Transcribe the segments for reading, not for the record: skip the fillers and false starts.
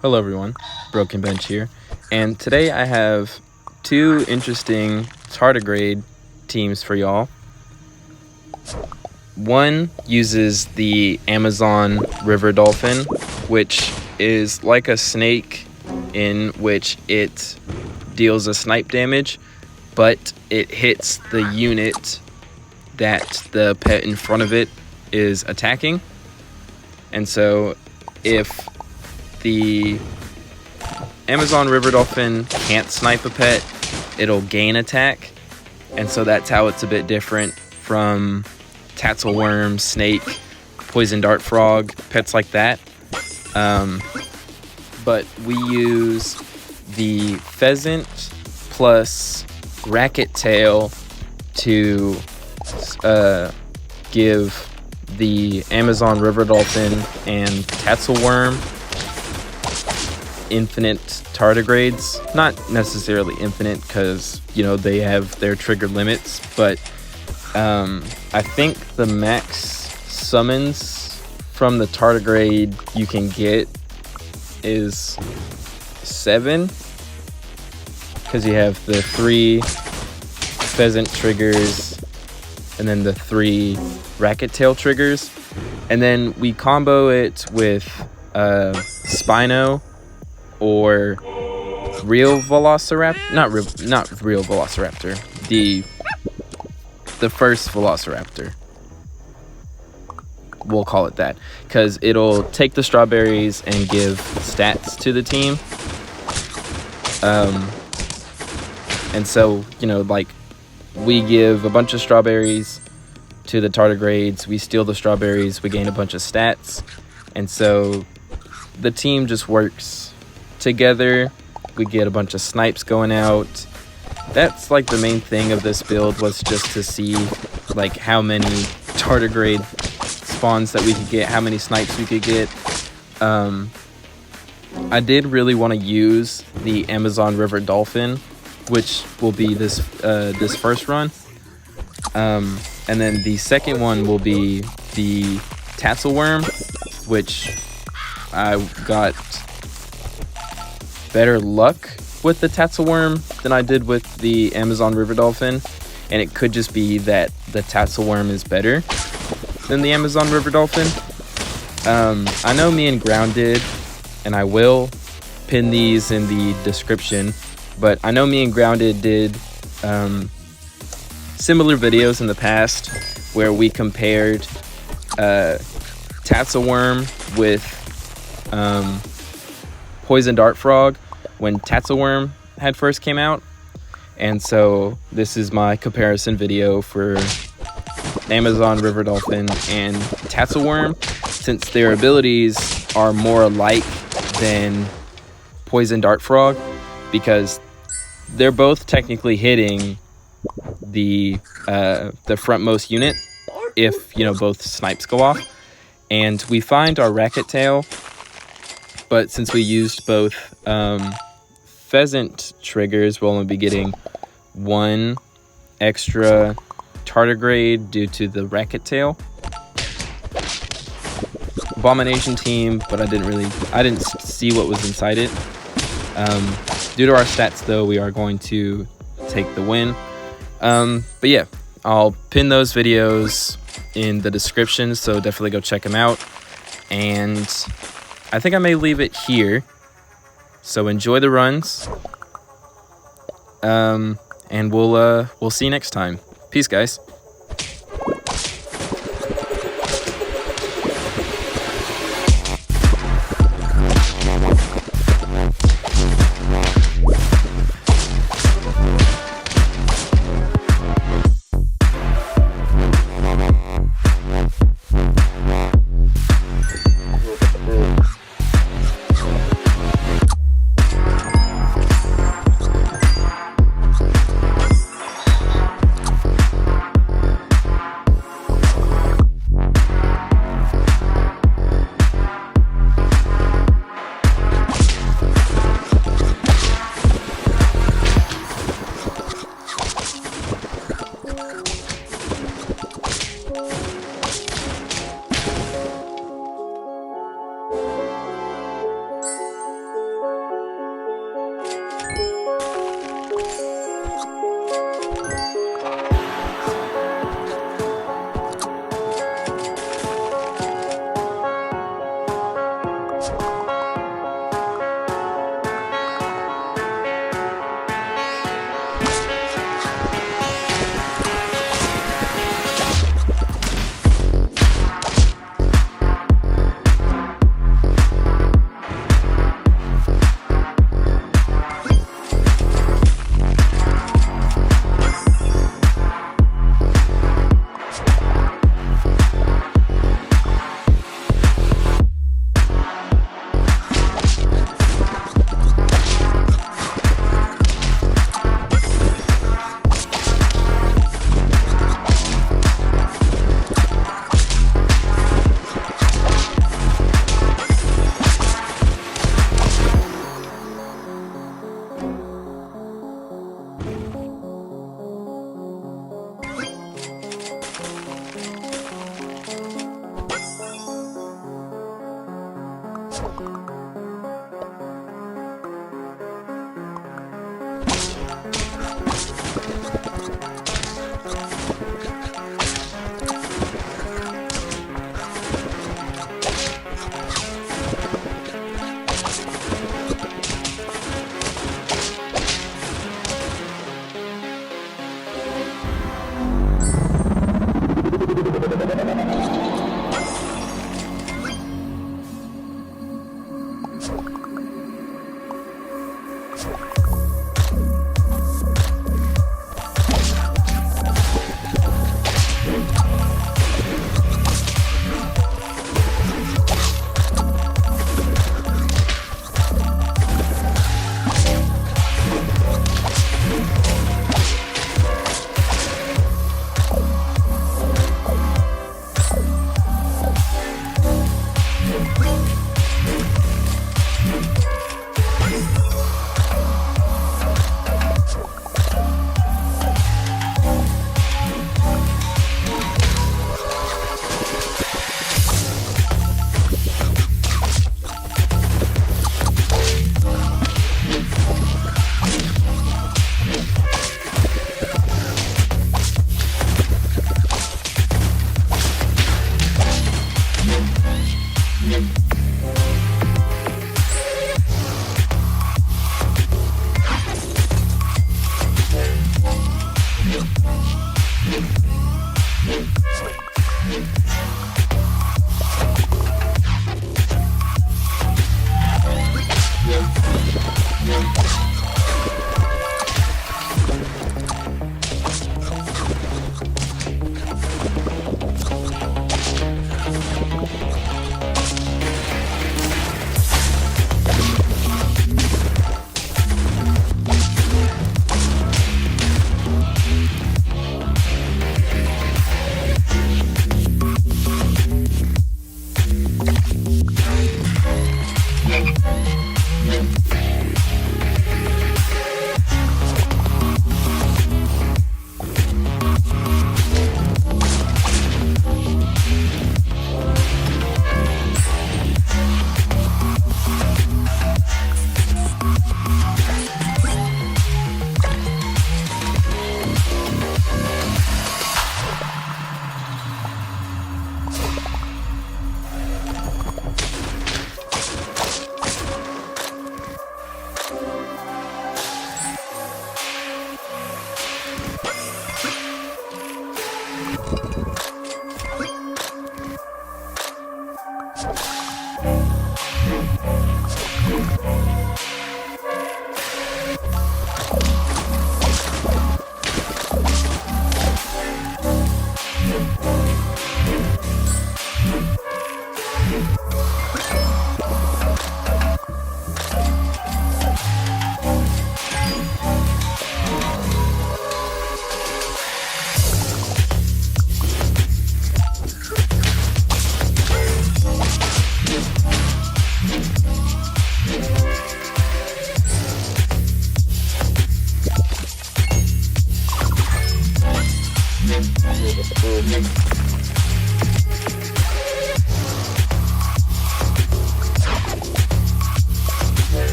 Hello everyone, Broken Bench here, and today I have two interesting tardigrade teams for y'all. One uses the Amazon river dolphin, which is like a snake in which it deals a snipe damage, but it hits the unit that the pet in front of it is attacking. And so if the Amazon river dolphin can't snipe a pet, it'll gain attack. And so that's how it's a bit different from tatzelworm, snake, poison dart frog, pets like that. But we use the pheasant plus racket tail to give the Amazon river dolphin and tatzelworm infinite tardigrades. Not necessarily infinite because, they have their trigger limits, but I think the max summons from the tardigrade you can get is 7, because you have the 3 pheasant triggers and then the 3 racket tail triggers, and then we combo it with Spino or real Velociraptor, not real Velociraptor, the first Velociraptor, we'll call it that, because it'll take the strawberries and give stats to the team. And so, we give a bunch of strawberries to the tardigrades, we steal the strawberries, we gain a bunch of stats, and so the team just works together. We get a bunch of snipes going out. That's like the main thing of this build, was just to see how many tardigrade spawns that we could get, how many snipes we could get. I did really want to use the Amazon river dolphin, which will be this first run, and then the second one will be the tatzelworm, which I got better luck with the tatzelworm than I did with the Amazon river dolphin, and it could just be that the tatzelworm is better than the Amazon river dolphin. I know me and Ground did, and I will pin these in the description, but I know me and Grounded did similar videos in the past where we compared tatzelworm with poison dart frog when tatzelworm had first came out. And so this is my comparison video for Amazon river dolphin and tatzelworm, since their abilities are more alike than poison dart frog, because they're both technically hitting the frontmost unit if both snipes go off. And we find our racket tail, but since we used both pheasant triggers, we'll only be getting 1 extra tardigrade due to the racket tail. Abomination team, but I didn't see what was inside it. Due to our stats though, we are going to take the win. But yeah, I'll pin those videos in the description, so definitely go check them out. And I think I may leave it here, so enjoy the runs, and we'll see you next time. Peace, guys.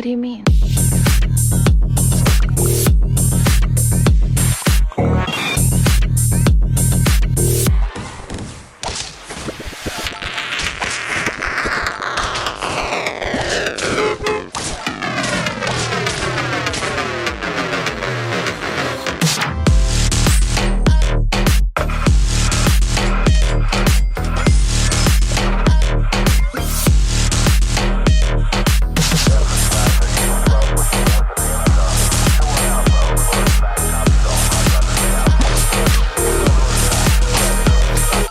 What do you mean?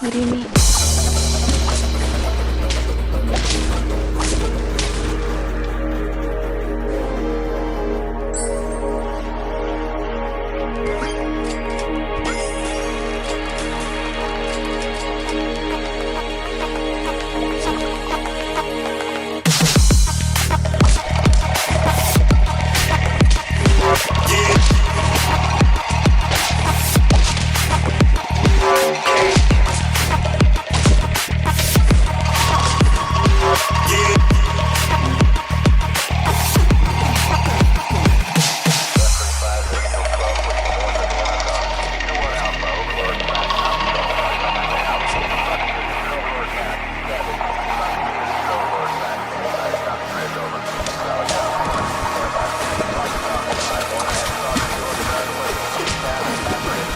What do you mean?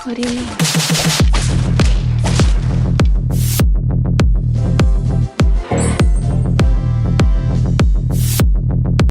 What do you mean?